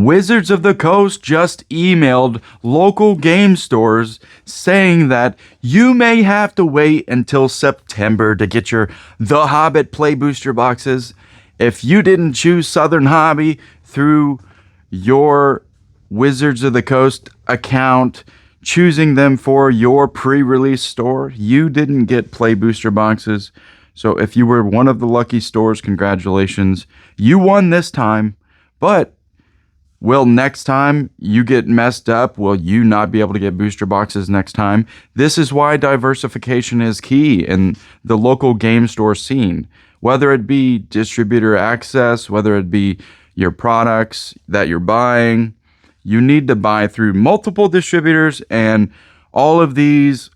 Wizards of the Coast just emailed local game stores saying that you may have to wait until September to get your The Hobbit Play Booster boxes. If you didn't choose Southern Hobby through your Wizards of the Coast account, choosing them for your pre-release store, you didn't get Play Booster boxes. So if you were one of the lucky stores, congratulations. You won this time, but will next time you get messed up, will you not be able to get booster boxes next time? This is why diversification is key in the local game store scene. Whether it be distributor access, whether it be your products that you're buying, you need to buy through multiple distributors, and all of these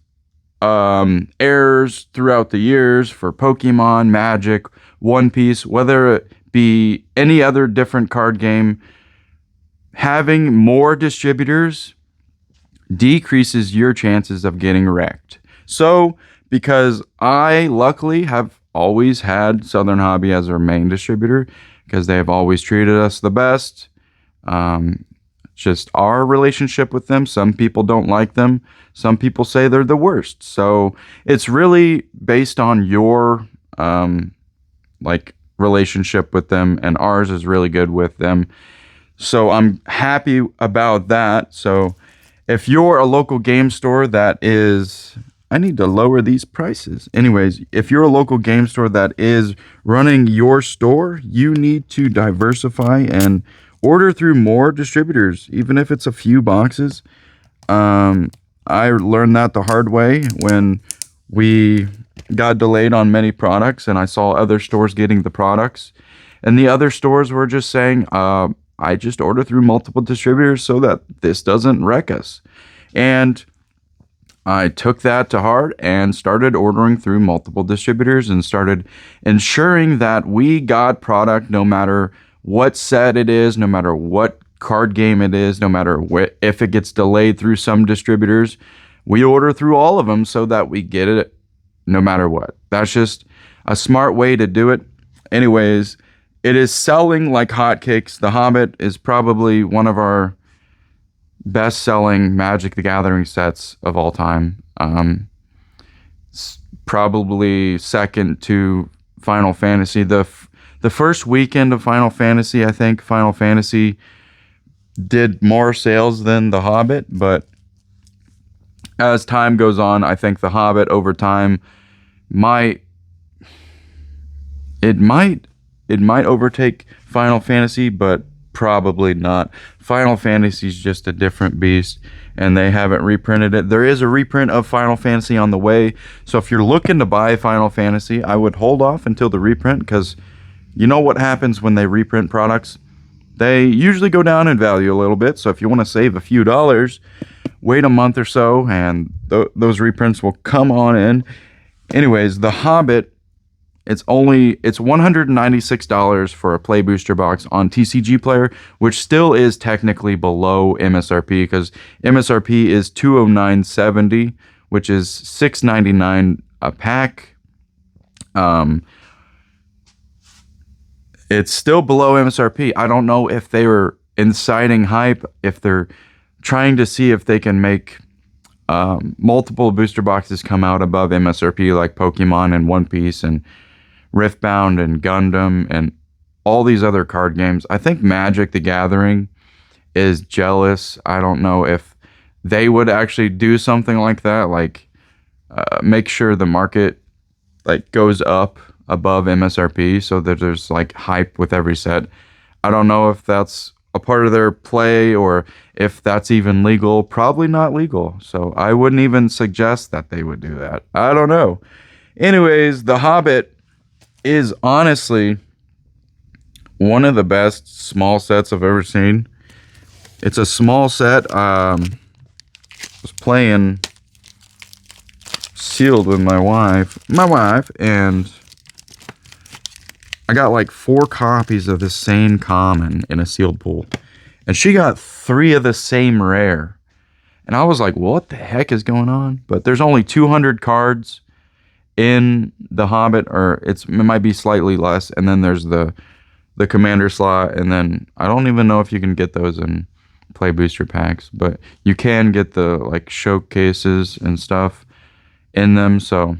errors throughout the years for Pokemon, Magic, One Piece, whether it be any other different card game, having more distributors decreases your chances of getting wrecked. So, because I luckily have always had Southern Hobby as our main distributor, because they have always treated us the best. Just our relationship with them. Some people don't like them. Some people say they're the worst. So it's really based on your relationship with them, and ours is really good with them. So I'm happy about that. So if you're a local game store that is, I need to lower these prices. Anyways, if you're a local game store that is running your store, you need to diversify and order through more distributors, even if it's a few boxes. I learned that the hard way when we got delayed on many products, and I saw other stores getting the products, and the other stores were just saying, I just order through multiple distributors so that this doesn't wreck us. And I took that to heart and started ordering through multiple distributors and started ensuring that we got product no matter what set it is, no matter what card game it is, no matter if it gets delayed through some distributors. We order through all of them so that we get it no matter what. That's just a smart way to do it. Anyways, it is selling like hotcakes. The Hobbit is probably one of our best-selling Magic the Gathering sets of all time. Probably second to Final Fantasy. The first weekend of Final Fantasy, I think Final Fantasy did more sales than The Hobbit, but as time goes on, I think The Hobbit over time might overtake Final Fantasy, but probably not. Final Fantasy is just a different beast, and they haven't reprinted it. There is a reprint of Final Fantasy on the way, so if you're looking to buy Final Fantasy, I would hold off until the reprint, because you know what happens when they reprint products? They usually go down in value a little bit, so if you want to save a few dollars, wait a month or so, and those reprints will come on in. Anyways, The Hobbit, it's $196 for a Play Booster box on TCG Player, which still is technically below MSRP, because MSRP is $209.70, which is $6.99 a pack. It's still below MSRP. I don't know if they were inciting hype, if they're trying to see if they can make multiple booster boxes come out above MSRP, like Pokemon and One Piece and Riftbound and Gundam and all these other card games. I think Magic the Gathering is jealous. I don't know if they would actually do something like that, like make sure the market goes up above MSRP so that there's hype with every set. I don't know if that's a part of their play or if that's even legal. Probably not legal, so I wouldn't even suggest that they would do that. I don't know. Anyways, The Hobbit is honestly one of the best small sets I've ever seen. It's a small set. I was playing sealed with my wife, and I got 4 copies of the same common in a sealed pool, and she got 3 of the same rare, and I was like, what the heck is going on? But there's only 200 cards in The Hobbit, or it might be slightly less, and then there's the the commander slot, and then I don't even know if you can get those in play booster packs, but you can get the like showcases and stuff in them. So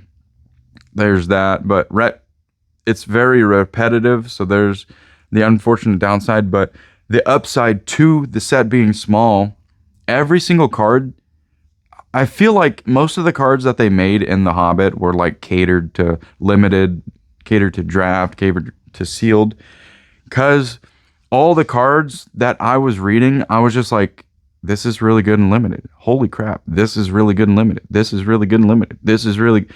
there's that, but it's very repetitive. So there's the unfortunate downside, but the upside to the set being small, every single card, I feel like most of the cards that they made in The Hobbit were like catered to limited, catered to draft, catered to sealed. Because all the cards that I was reading, I was just like, this is really good and limited. Holy crap. This is really good and limited. This is really good and limited. This is really,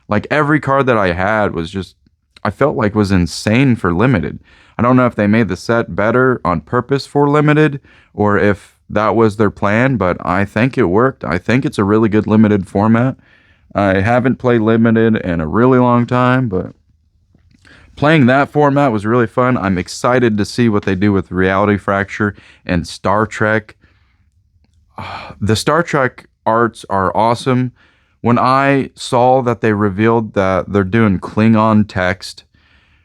like, every card that I had was just, I felt like was insane for limited. I don't know if they made the set better on purpose for limited or if that was their plan, but I think it worked. I think it's a really good limited format. I haven't played limited in a really long time, but playing that format was really fun. I'm excited to see what they do with Reality Fracture and Star Trek. The Star Trek arts are awesome. When I saw that they revealed that they're doing Klingon text,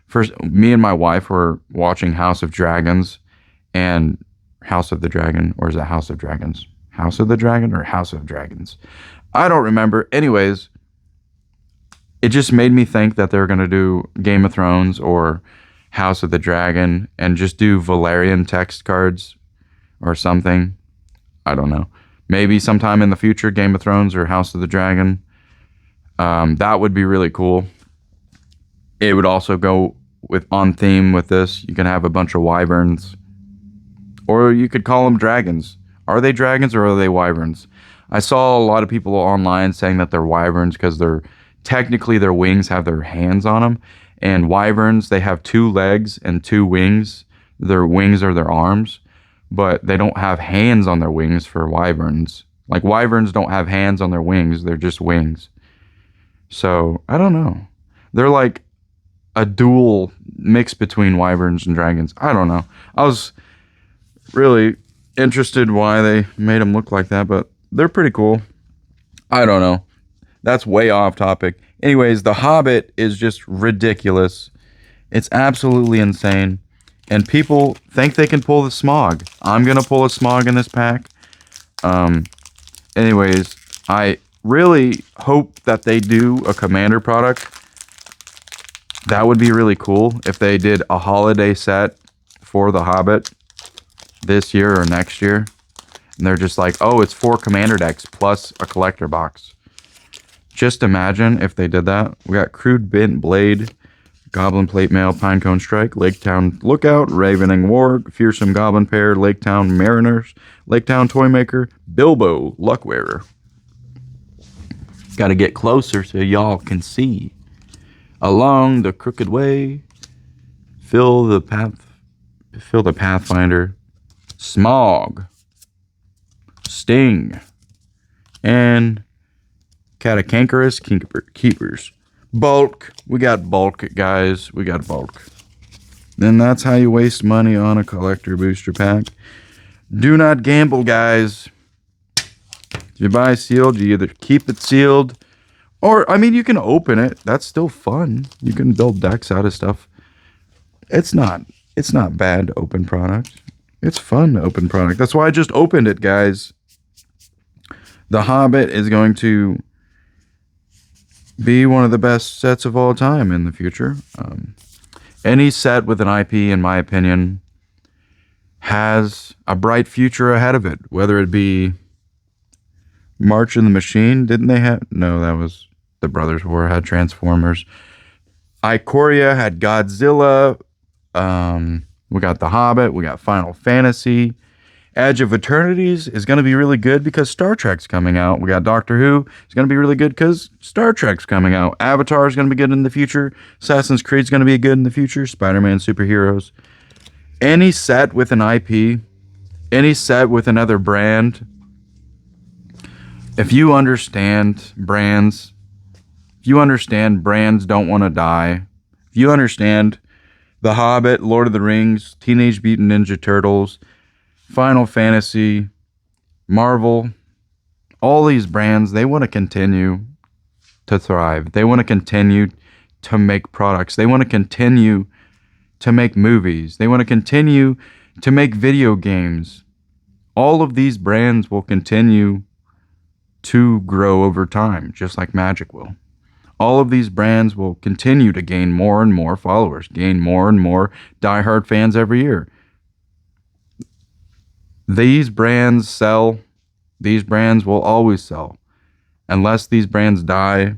first, me and my wife were watching House of Dragons and House of the Dragon, or is it House of Dragons? House of the Dragon or House of Dragons? I don't remember. Anyways, it just made me think that they're going to do Game of Thrones or House of the Dragon and just do Valerian text cards or something. I don't know. Maybe sometime in the future, Game of Thrones or House of the Dragon. That would be really cool. It would also go on theme with this. You can have a bunch of wyverns. Or you could call them dragons. Are they dragons or are they wyverns? I saw a lot of people online saying that they're wyverns because they're technically their wings have their hands on them. And wyverns, they have 2 legs and 2 wings. Their wings are their arms, but they don't have hands on their wings for wyverns. Like, wyverns don't have hands on their wings. They're just wings. So, I don't know. They're like a dual mix between wyverns and dragons. I don't know. I was really interested why they made them look like that, but they're pretty cool. I don't know. That's way off topic. Anyways, The Hobbit is just ridiculous. It's absolutely insane. And people think they can pull the smog. I'm going to pull a smog in this pack. Anyways, I really hope that they do a commander product. That would be really cool if they did a holiday set for The Hobbit this year or next year. And they're just like, oh, it's 4 commander decks plus a collector box. Just imagine if they did that. We got Crude Bent Blade, Goblin Plate Mail, Pinecone Strike, Laketown Lookout, Ravening Warg, Fearsome Goblin Pair, Laketown Mariners, Laketown Toymaker, Bilbo Luckwearer. Got to get closer so y'all can see. Along the crooked way, fill the Pathfinder, Smog, Sting, and Catacankerous Keepers. Bulk. We got bulk, guys. We got bulk. Then that's how you waste money on a collector booster pack. Do not gamble, guys. If you buy sealed, you either keep it sealed or, I mean, you can open it. That's still fun. You can build decks out of stuff. It's not bad to open product. It's fun to open product. That's why I just opened it, guys. The Hobbit is going to be one of the best sets of all time in the future. Any set with an IP, in my opinion, has a bright future ahead of it. Whether it be March of the Machine, didn't they have? No, that was the Brothers War had Transformers. Ikoria had Godzilla. We got The Hobbit. We got Final Fantasy. Edge of Eternities is going to be really good because Star Trek's coming out. We got Doctor Who. It's going to be really good because Star Trek's coming out. Avatar is going to be good in the future. Assassin's Creed's going to be good in the future. Spider-Man superheroes. Any set with an IP, any set with another brand, if you understand brands, don't want to die, if you understand The Hobbit, Lord of the Rings, Teenage Mutant Ninja Turtles, Final Fantasy, Marvel, all these brands, they want to continue to thrive. They want to continue to make products. They want to continue to make movies. They want to continue to make video games. All of these brands will continue to grow over time, just like Magic will. All of these brands will continue to gain more and more followers, gain more and more diehard fans every year. These brands sell. These brands will always sell. Unless these brands die.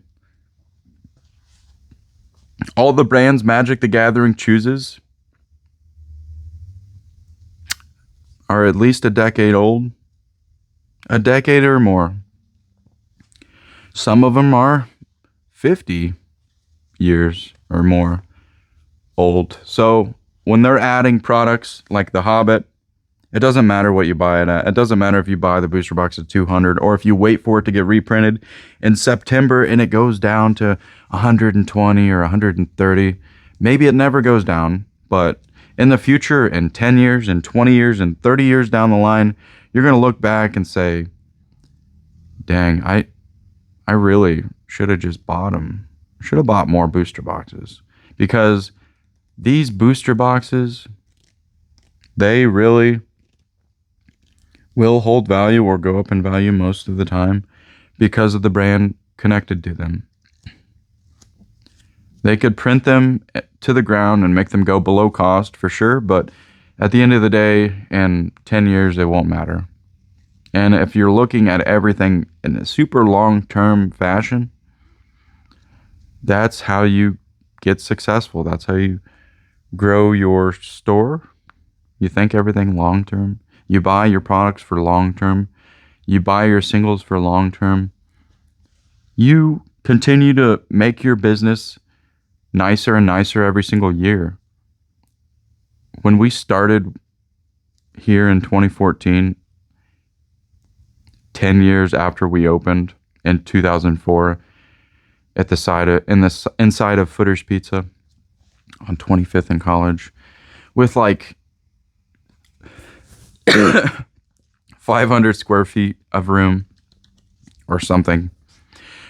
All the brands Magic the Gathering chooses are at least a decade old. A decade or more. Some of them are 50 years or more old. So when they're adding products like the Hobbit, it doesn't matter what you buy it at. It doesn't matter if you buy the booster box at 200 or if you wait for it to get reprinted in September and it goes down to 120 or 130. Maybe it never goes down, but in the future, in 10 years, in 20 years, and 30 years down the line, you're going to look back and say, dang, I really should have just bought them. Should have bought more booster boxes. Because these booster boxes, they really will hold value or go up in value most of the time because of the brand connected to them. They could print them to the ground and make them go below cost for sure, but at the end of the day, in 10 years, it won't matter. And if you're looking at everything in a super long-term fashion, that's how you get successful. That's how you grow your store. You think everything long-term. You buy your products for long-term. You buy your singles for long-term. You continue to make your business nicer and nicer every single year. When we started here in 2014, 10 years after we opened in 2004 at the inside of Footer's Pizza on 25th and College with like 500 square feet of room or something,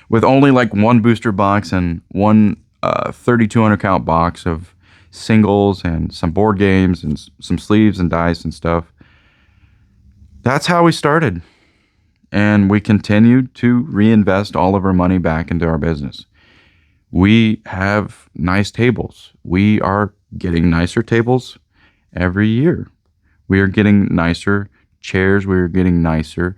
with only like one booster box and one 3,200 count box of singles and some board games and some sleeves and dice and stuff. That's how we started. And we continued to reinvest all of our money back into our business. We have nice tables. We are getting nicer tables every year. We are getting nicer chairs. We are getting nicer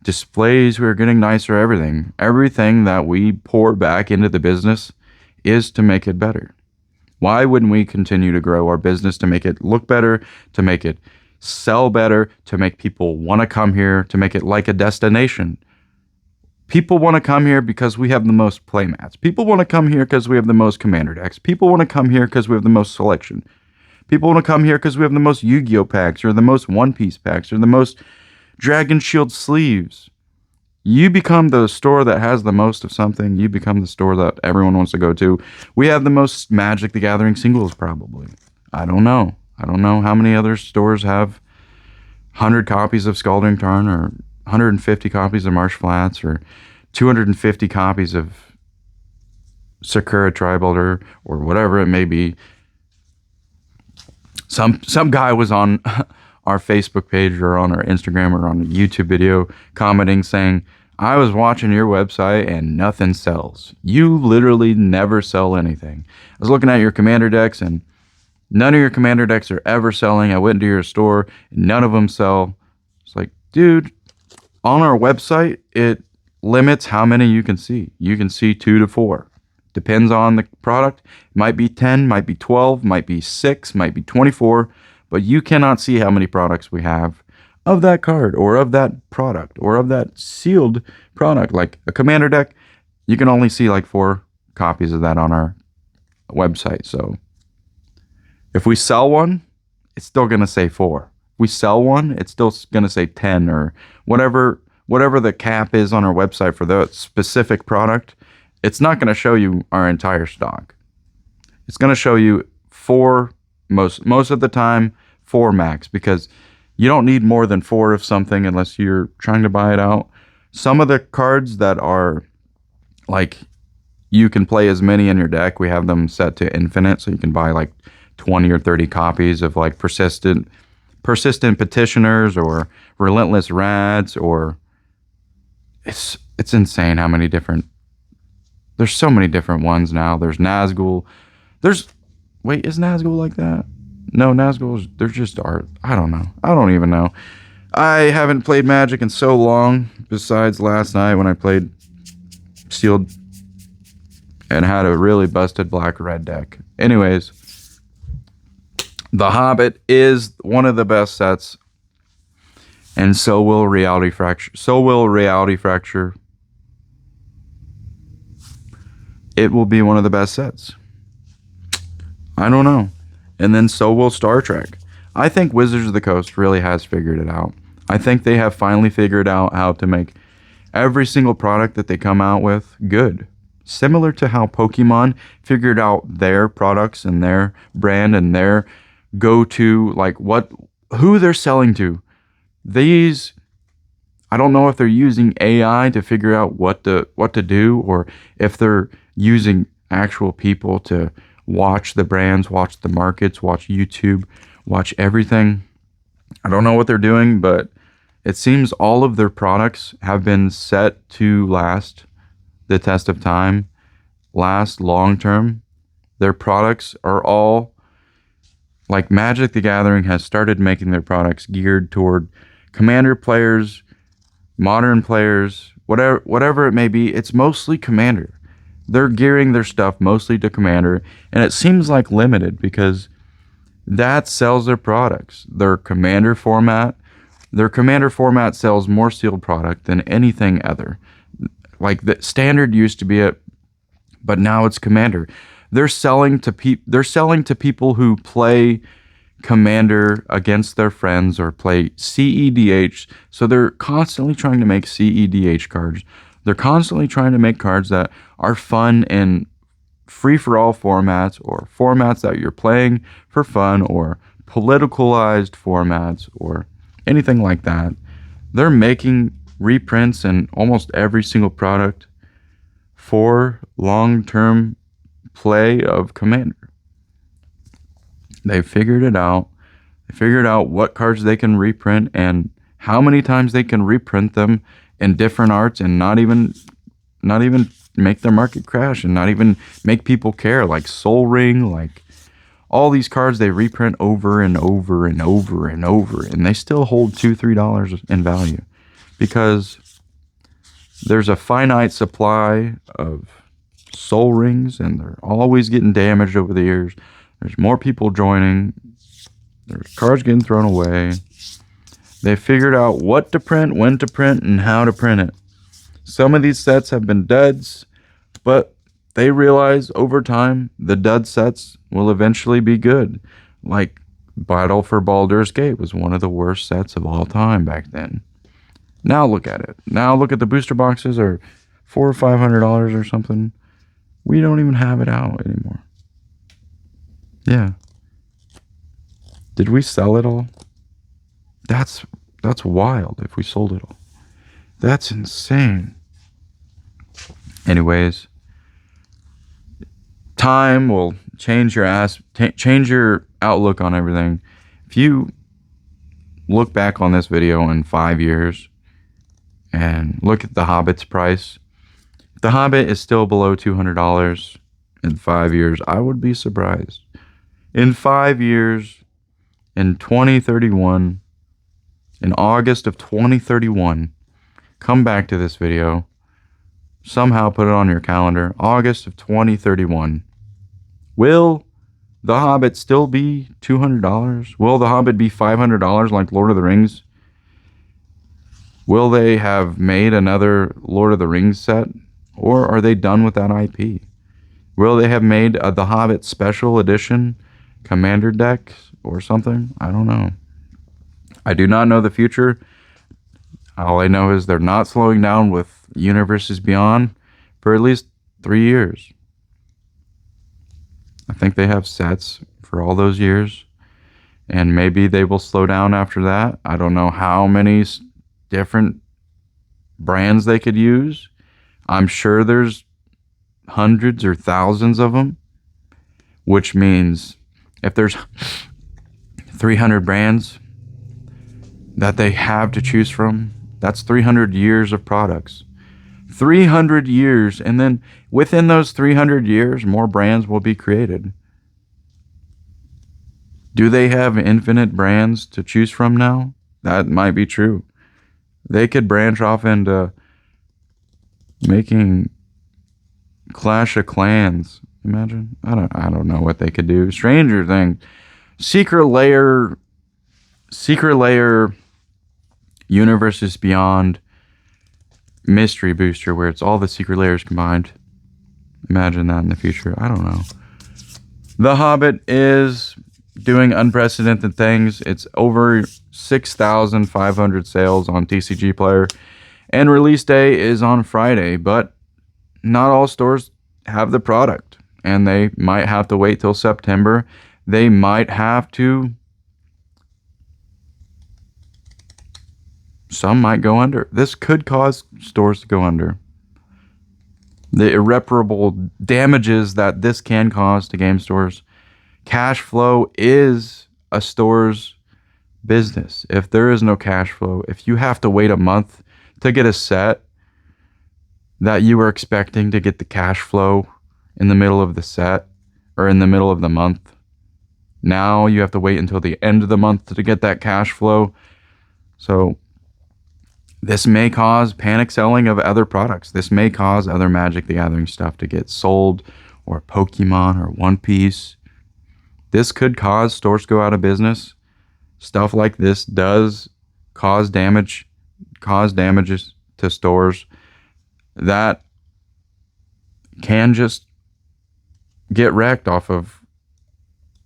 displays. We are getting nicer everything. Everything that we pour back into the business is to make it better. Why wouldn't we continue to grow our business to make it look better, to make it sell better, to make people want to come here, to make it like a destination? People want to come here because we have the most playmats. People want to come here because we have the most commander decks. People want to come here because we have the most selection. People want to come here because we have the most Yu-Gi-Oh packs or the most One Piece packs or the most Dragon Shield sleeves. You become the store that has the most of something. You become the store that everyone wants to go to. We have the most Magic the Gathering singles probably. I don't know. I don't know how many other stores have 100 copies of Scalding Tarn or 150 copies of Marsh Flats or 250 copies of Sakura Tribal or whatever it may be. Some guy was on our Facebook page or on our Instagram or on a YouTube video commenting saying, I was watching your website and nothing sells. You literally never sell anything. I was looking at your commander decks and none of your commander decks are ever selling. I went to your store and none of them sell. It's like, dude, on our website, it limits how many you can see. You can see 2 to 4. Depends on the product. It might be 10, might be 12, might be 6, might be 24, but you cannot see how many products we have of that card or of that product or of that sealed product. Like a commander deck, you can only see like 4 copies of that on our website. So if we sell one, it's still going to say 4. If we sell one, it's still going to say 10 or whatever the cap is on our website for that specific product. It's not going to show you our entire stock. It's going to show you 4, most of the time, 4 max, because you don't need more than 4 of something unless you're trying to buy it out. Some of the cards that are like you can play as many in your deck, we have them set to infinite, so you can buy like 20 or 30 copies of like persistent petitioners or relentless rads, or it's insane how many different, there's so many different ones now. There's Nazgul. Wait, is Nazgul like that? No, Nazgul's, they're just art. I don't know. I don't even know. I haven't played Magic in so long, besides last night when I played Sealed and had a really busted black-red deck. Anyways, The Hobbit is one of the best sets, and so will Reality Fracture. It will be one of the best sets. I don't know. And then so will Star Trek. I think Wizards of the Coast really has figured it out. I think they have finally figured out how to make every single product that they come out with good. Similar to how Pokemon figured out their products and their brand and their go-to, like who they're selling to. I don't know if they're using AI to figure out what to do, or if they're using actual people to watch the brands, watch the markets, watch YouTube, watch everything. I don't know what they're doing, but it seems all of their products have been set to last the test of time, last long term. Their products are all, like Magic the Gathering has started making their products geared toward Commander players, modern players, whatever it may be. It's mostly Commander. They're gearing their stuff mostly to Commander, and it seems like limited because that sells their products. Their Commander format sells more sealed product than anything other. Like the Standard used to be it, but now it's Commander. They're selling to people who play Commander against their friends or play CEDH. So they're constantly trying to make CEDH cards. They're constantly trying to make cards that are fun in free-for-all formats, or formats that you're playing for fun, or politicalized formats, or anything like that. They're making reprints in almost every single product for long-term play of Commander. They figured it out. They figured out what cards they can reprint and how many times they can reprint them in different arts and not even make their market crash and not even make people care, like Soul Ring, like all these cards they reprint over and over and over and over, and they still hold $2-3 in value because there's a finite supply of Soul Rings and they're always getting damaged over the years. There's more people joining. There's cards getting thrown away. They figured out what to print, when to print, and how to print it. Some of these sets have been duds, but they realize over time the dud sets will eventually be good. Like Battle for Baldur's Gate was one of the worst sets of all time back then. Now look at it. Now look at the booster boxes are $400 or $500 or something. We don't even have it out anymore. Yeah. Did we sell it all? That's wild if we sold it all. That's insane. Anyways, time will change your outlook on everything. If you look back on this video in 5 years and look at the Hobbit's price, if the Hobbit is still below $200 in 5 years, I would be surprised. In 5 years, in 2031, in August of 2031, come back to this video. Somehow put it on your calendar. August of 2031. Will The Hobbit still be $200? Will The Hobbit be $500 like Lord of the Rings? Will they have made another Lord of the Rings set? Or are they done with that IP? Will they have made a The Hobbit special edition Commander deck or something? I don't know. I do not know the future. All I know is they're not slowing down with Universes Beyond for at least 3 years. I think they have sets for all those years, and maybe they will slow down after that. I don't know how many different brands they could use. I'm sure there's hundreds or thousands of them, which means If there's 300 brands that they have to choose from, that's 300 years of products. 300 years, and then within those 300 years, more brands will be created. Do they have infinite brands to choose from now? That might be true. They could branch off into making Clash of Clans. Imagine. I don't know what they could do. Stranger Things. Secret Layer Universes Beyond Mystery Booster, where it's all the secret layers combined. Imagine that in the future. I don't know. The Hobbit is doing unprecedented things. It's over 6,500 sales on TCG Player, and release day is on Friday, but not all stores have the product, and they might have to wait till September. They might have to. Some might go under. This could cause stores to go under. The irreparable damages that this can cause to game stores. Cash flow is a store's business. If there is no cash flow, if you have to wait a month to get a set that you were expecting to get the cash flow in the middle of the set or in the middle of the month, now you have to wait until the end of the month to get that cash flow. So this may cause panic selling of other products. This may cause other Magic the Gathering stuff to get sold, or Pokemon or One Piece. This could cause stores to go out of business. Stuff like this does cause damages to stores that can just get wrecked off of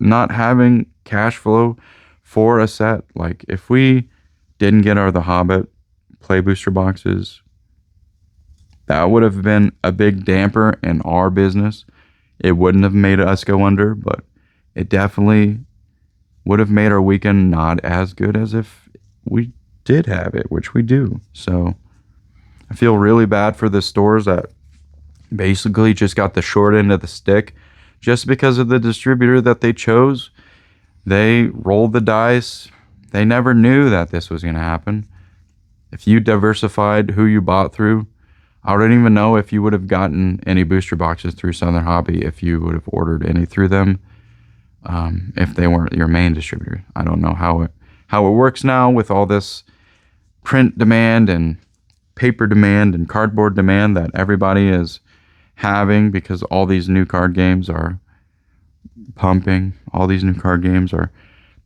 not having cash flow for a set. Like if we didn't get The Hobbit play booster boxes, that would have been a big damper in our business. It wouldn't have made us go under, but it definitely would have made our weekend not as good as if we did have it, which we do. So I feel really bad for the stores that basically just got the short end of the stick just because of the distributor that they chose. They rolled the dice. They never knew that this was going to happen. If you diversified who you bought through, I don't even know if you would have gotten any booster boxes through Southern Hobby if you would have ordered any through them, if they weren't your main distributor. I don't know how it works now with all this print demand and paper demand and cardboard demand that everybody is having because all these new card games are pumping. All these new card games are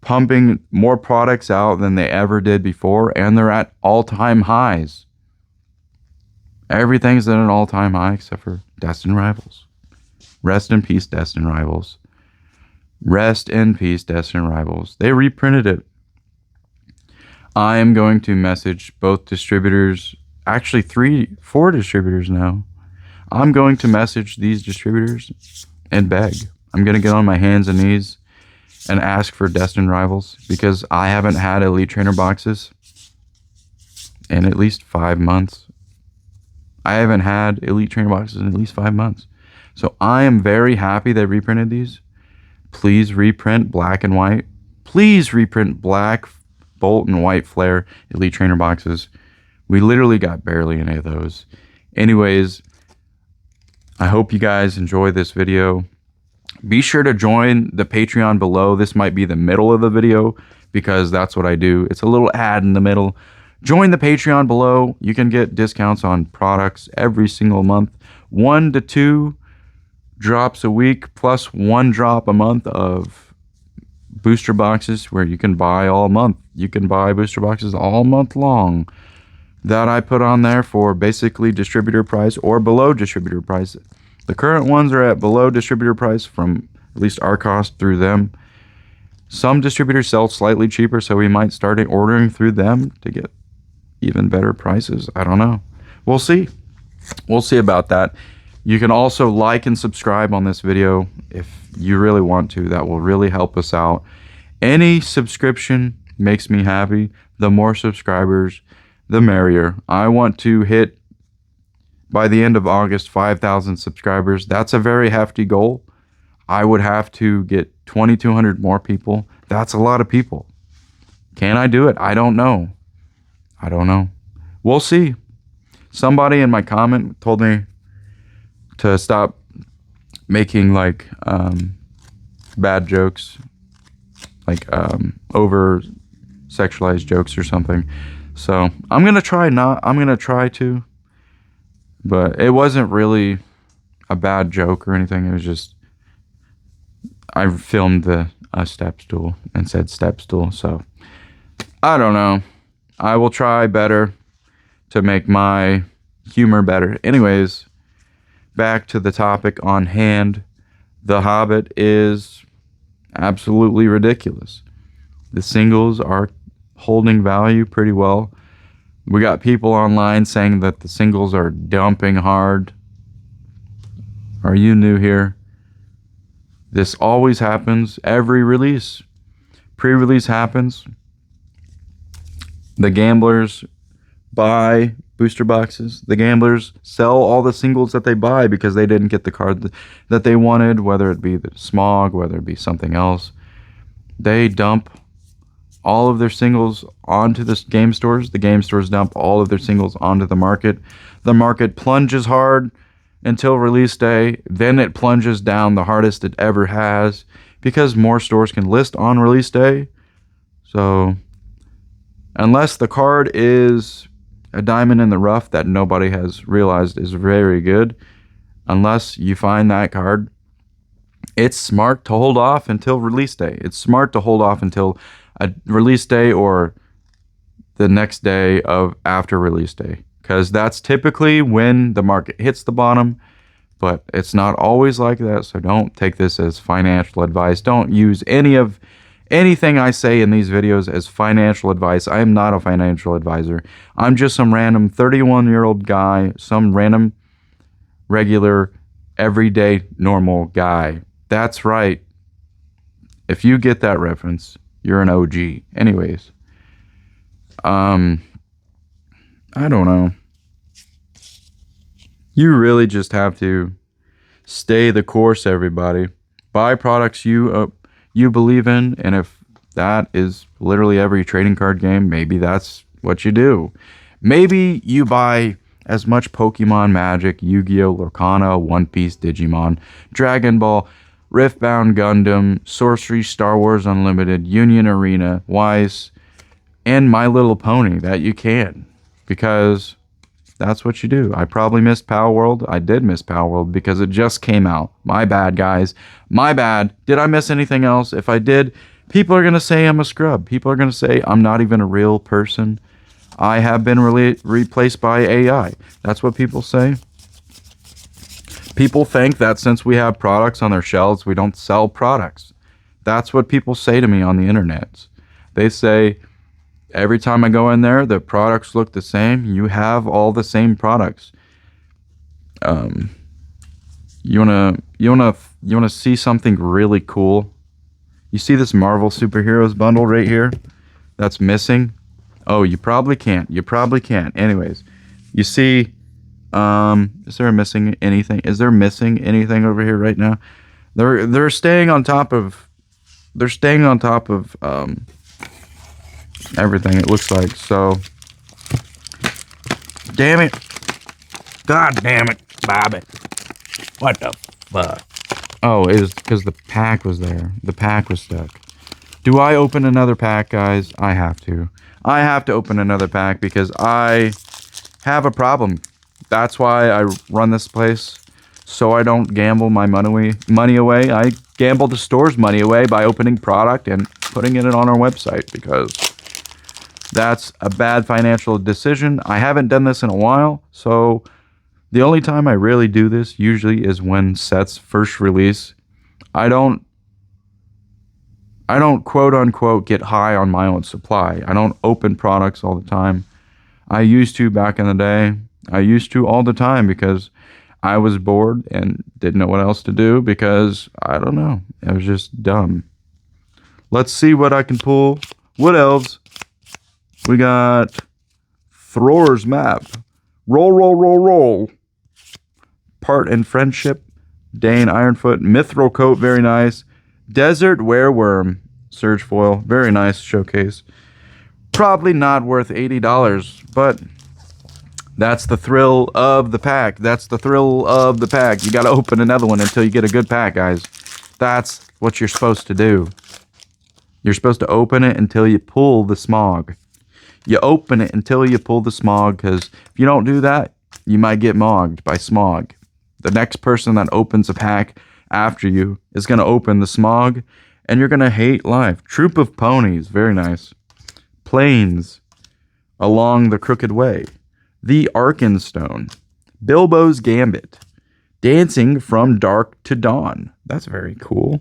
pumping more products out than they ever did before, and they're at all-time highs. Everything's at an all-time high except for Destined Rivals. Rest in peace, Destined Rivals. Rest in peace, Destined Rivals. They reprinted it. I am going to message both distributors, actually 4 distributors now. I'm going to message these distributors and beg. I'm going to get on my hands and knees and ask for Destined Rivals because I haven't had Elite Trainer boxes in at least 5 months. I haven't had Elite Trainer boxes in at least 5 months. So I am very happy they reprinted these. Please reprint black and white. Please reprint black Bolt and white Flare Elite Trainer boxes. We literally got barely any of those. Anyways, I hope you guys enjoy this video. Be sure to join the Patreon below. This might be the middle of the video because that's what I do. It's a little ad in the middle. Join the Patreon below. You can get discounts on products every single month. 1 to 2 drops a week plus 1 drop a month of booster boxes where you can buy all month. You can buy booster boxes all month long that I put on there for basically distributor price or below distributor price. The current ones are at below distributor price from at least our cost through them. Some distributors sell slightly cheaper, so we might start ordering through them to get even better prices. I don't know. We'll see. We'll see about that. You can also like and subscribe on this video if you really want to. That will really help us out. Any subscription makes me happy. The more subscribers, the merrier. I want to hit, by the end of August, 5,000 subscribers. That's a very hefty goal. I would have to get 2,200 more people. That's a lot of people. Can I do it? I don't know. I don't know. We'll see. Somebody in my comment told me to stop making like bad jokes, like over sexualized jokes or something. So I'm gonna try to, but it wasn't really a bad joke or anything. It was just I filmed a step stool and said step stool. So I don't know. I will try better to make my humor better. Anyways, back to the topic on hand. The Hobbit is absolutely ridiculous. The singles are holding value pretty well. We got people online saying that the singles are dumping hard. Are you new here? This always happens every release. Pre-release happens. The gamblers buy booster boxes. The gamblers sell all the singles that they buy because they didn't get the card that they wanted, whether it be the smog, whether it be something else. They dump all of their singles onto the game stores. The game stores dump all of their singles onto the market. The market plunges hard until release day. Then it plunges down the hardest it ever has because more stores can list on release day. So unless the card is a diamond in the rough that nobody has realized is very good, unless you find that card, it's smart to hold off until release day. It's smart to hold off until a release day or the next day of after release day, because that's typically when the market hits the bottom. But it's not always like that, so don't take this as financial advice. Don't use anything I say in these videos as financial advice. I am not a financial advisor. I'm just some random 31-year-old guy, some random, regular, everyday, normal guy. That's right. If you get that reference, you're an OG. Anyways, I don't know. You really just have to stay the course, everybody. Buy products you believe in, and if that is literally every trading card game, maybe that's what you do. Maybe you buy as much Pokemon, Magic, Yu-Gi-Oh, Lorcana, One Piece, Digimon, Dragon Ball, Riftbound Gundam, Sorcery, Star Wars Unlimited, Union Arena, Weiss, and My Little Pony that you can, because that's what you do. I probably missed Power World. I did miss Power World because it just came out. My bad, guys. My bad. Did I miss anything else? If I did, people are going to say I'm a scrub. People are going to say I'm not even a real person. I have been replaced by AI. That's what people say. People think that since we have products on their shelves, we don't sell products. That's what people say to me on the internet. They say, every time I go in there, the products look the same. You have all the same products. You wanna see something really cool? You see this Marvel Superheroes bundle right here that's missing? Oh, you probably can't. You probably can't. Anyways, you see, is there missing anything? Is there missing anything over here right now? They're staying on top of. They're staying on top of everything, it looks like. So, damn it. God damn it, Bobby. What the fuck? Oh, it was because the pack was there. The pack was stuck. Do I open another pack, guys? I have to. I have to open another pack because I have a problem. That's why I run this place, so I don't gamble my money away. I gamble the store's money away by opening product and putting it on our website, because that's a bad financial decision. I haven't done this in a while, so the only time I really do this usually is when sets first release. I don't quote unquote get high on my own supply. I don't open products all the time. I used to back in the day. I used to all the time because I was bored and didn't know what else to do, because I don't know. It was just dumb. Let's see what I can pull. What else? We got Thror's map. Roll, roll, roll, roll. Part in friendship, Dane Ironfoot, Mithril Coat, very nice. Desert Wereworm, Surge Foil, very nice showcase. Probably not worth $80, but that's the thrill of the pack. That's the thrill of the pack. You got to open another one until you get a good pack, guys. That's what you're supposed to do. You're supposed to open it until you pull the smog. You open it until you pull the smog, because if you don't do that, you might get mogged by smog. The next person that opens a pack after you is going to open the smog, and you're going to hate life. Troop of Ponies, very nice. Plains Along the Crooked Way. The Arkenstone. Bilbo's Gambit. Dancing from Dark to Dawn. That's very cool.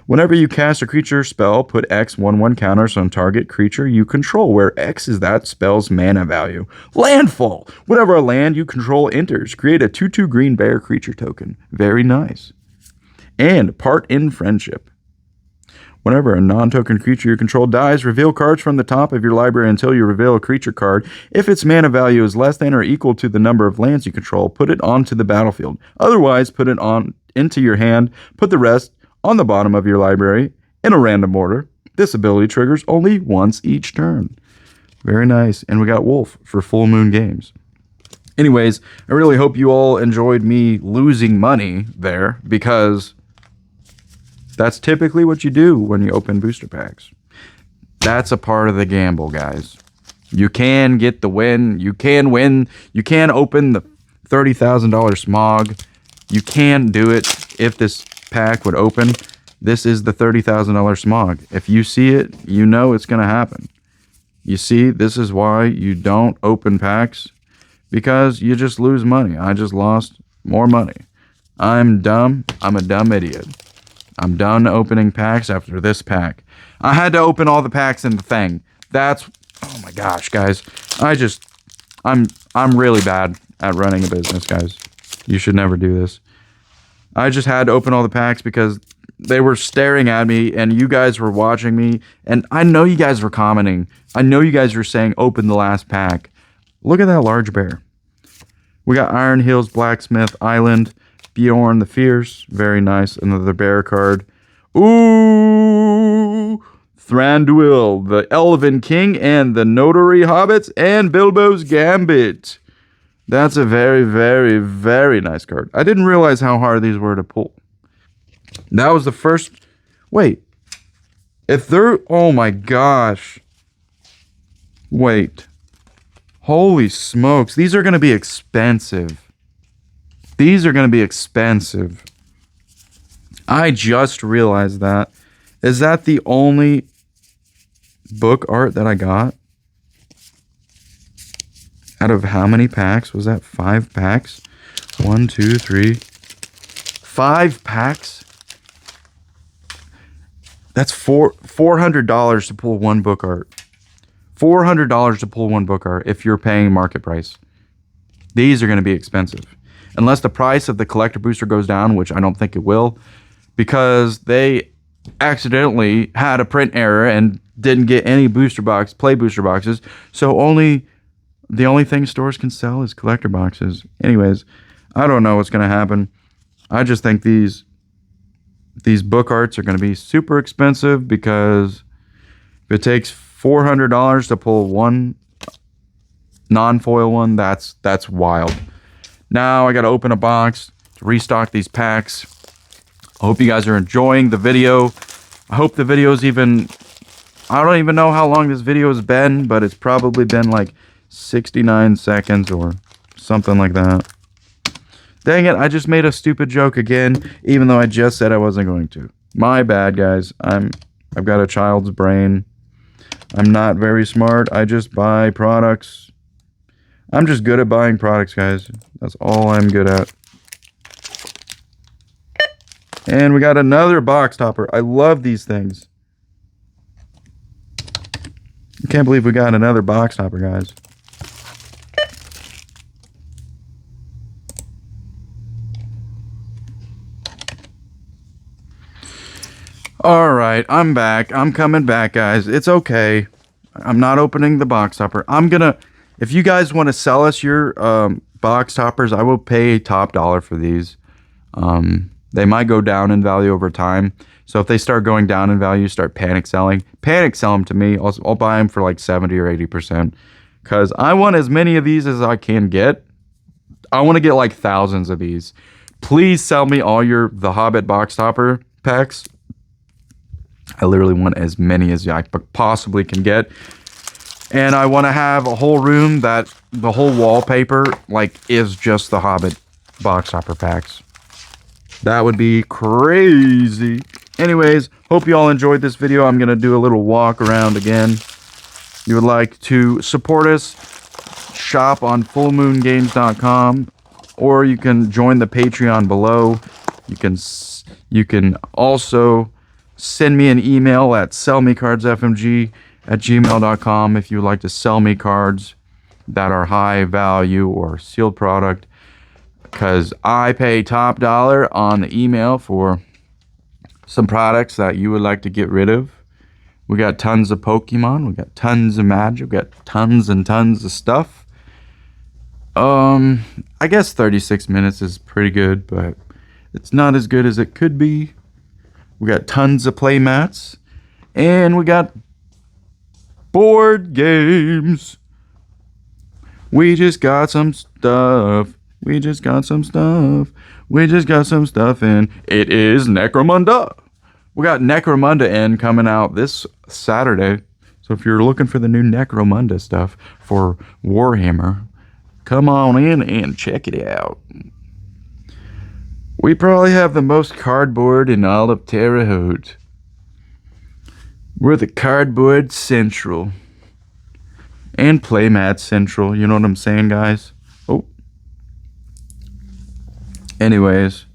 Whenever you cast a creature spell, put X 1/1 counters on target creature you control, where X is that spell's mana value. Landfall! Whenever a land you control enters, create a 2/2 green bear creature token. Very nice. And Part in Friendship. Whenever a non-token creature you control dies, reveal cards from the top of your library until you reveal a creature card. If its mana value is less than or equal to the number of lands you control, put it onto the battlefield. Otherwise, put it on into your hand. Put the rest on the bottom of your library in a random order. This ability triggers only once each turn. Very nice. And we got Wolf for Full Moon Games. Anyways, I really hope you all enjoyed me losing money there, because that's typically what you do when you open booster packs. That's a part of the gamble, guys. You can get the win. You can win. You can open the $30,000 smog. You can do it if this pack would open. This is the $30,000 smog. If you see it, you know it's going to happen. You see, this is why you don't open packs, because you just lose money. I just lost more money. I'm dumb. I'm a dumb idiot. I'm done opening packs after this pack. I had to open all the packs in the thing. That's, oh my gosh, guys. I'm really bad at running a business, guys. You should never do this. I just had to open all the packs because they were staring at me and you guys were watching me. And I know you guys were commenting. I know you guys were saying open the last pack. Look at that large bear. We got Iron Hills Blacksmith Island. Bjorn the Fierce. Very nice. Another bear card. Ooh! Thranduil, the Elven King, and the Notary Hobbits, and Bilbo's Gambit. That's a very, very, very nice card. I didn't realize how hard these were to pull. That was the first... Wait. If they're... Oh my gosh. Wait. Holy smokes. These are going to be expensive. These are going to be expensive. I just realized that. Is that the only book art that I got? Out of how many packs? Was that 5 packs? 1, 2, 3. 5 packs? That's $400 to pull one book art. $400 to pull one book art if you're paying market price. These are going to be expensive. Unless the price of the collector booster goes down, which I don't think it will, because they accidentally had a print error and didn't get any booster box, play booster boxes. So the only thing stores can sell is collector boxes. Anyways, I don't know what's going to happen. I just think these book arts are going to be super expensive, because if it takes $400 to pull one non-foil one, that's wild. Now I got to open a box to restock these packs. I hope you guys are enjoying the video. I hope the video's I don't even know how long this video has been, but it's probably been like 69 seconds or something like that. Dang it, I just made a stupid joke again, even though I just said I wasn't going to. My bad, guys. I've got a child's brain. I'm not very smart. I just buy products. I'm just good at buying products, guys. That's all I'm good at. And we got another box topper. I love these things. I can't believe we got another box topper, guys. Alright, I'm back. I'm coming back, guys. It's okay. I'm not opening the box topper. If you guys want to sell us your box toppers, I will pay top dollar for these. They might go down in value over time. So if they start going down in value, start panic selling. Panic sell them to me. I'll buy them for like 70 or 80%. Because I want as many of these as I can get. I want to get like thousands of these. Please sell me all the Hobbit box topper packs. I literally want as many as I possibly can get. And I want to have a whole room that the whole wallpaper like is just the Hobbit box topper packs. That would be crazy. Anyways, hope you all enjoyed this video. I'm going to do a little walk around again. If you would like to support us, shop on fullmoongames.com, or you can join the Patreon below. You can also send me an email at sellmecardsfmg@gmail.com if you would like to sell me cards that are high value or sealed product, because I pay top dollar on the email for some products that you would like to get rid of. We got tons of Pokemon, we got tons of Magic, we got tons and tons of stuff. I guess 36 minutes is pretty good, but it's not as good as it could be. We got tons of play mats, and we got board games. We just got some stuff. We just got some stuff. We just got some stuff in. It is Necromunda. We got Necromunda in coming out this Saturday. So if you're looking for the new Necromunda stuff for Warhammer, come on in and check it out. We probably have the most cardboard in all of Terre Haute. We're the Cardboard Central. And Playmat Central. You know what I'm saying, guys? Oh. Anyways,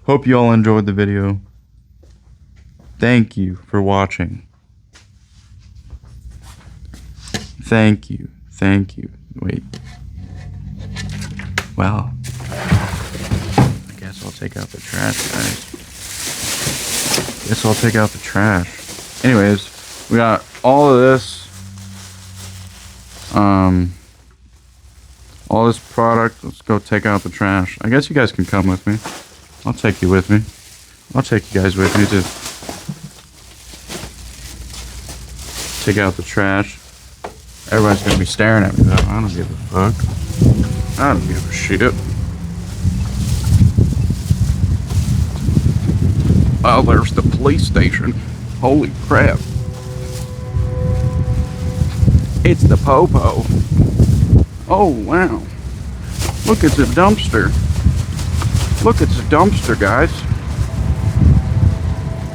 hope you all enjoyed the video. Thank you for watching. Thank you. Thank you. Wait. Well, I guess I'll take out the trash, guys. Guess I'll take out the trash. Anyways, we got all of this. All this product. Let's go take out the trash. I guess you guys can come with me. I'll take you with me. I'll take you guys with me to take out the trash. Everybody's gonna be staring at me though. I don't give a fuck. I don't give a shit. Oh, there's the police station. Holy crap. It's the Popo. Oh, wow. Look, it's a dumpster. Look, it's a dumpster, guys.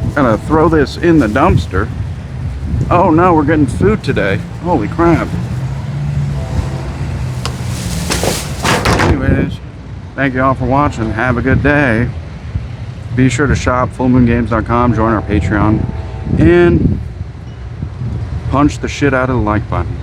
I'm gonna throw this in the dumpster. Oh no, we're getting food today. Holy crap. Anyways, thank you all for watching. Have a good day. Be sure to shop fullmoongames.com, join our Patreon, and punch the shit out of the like button.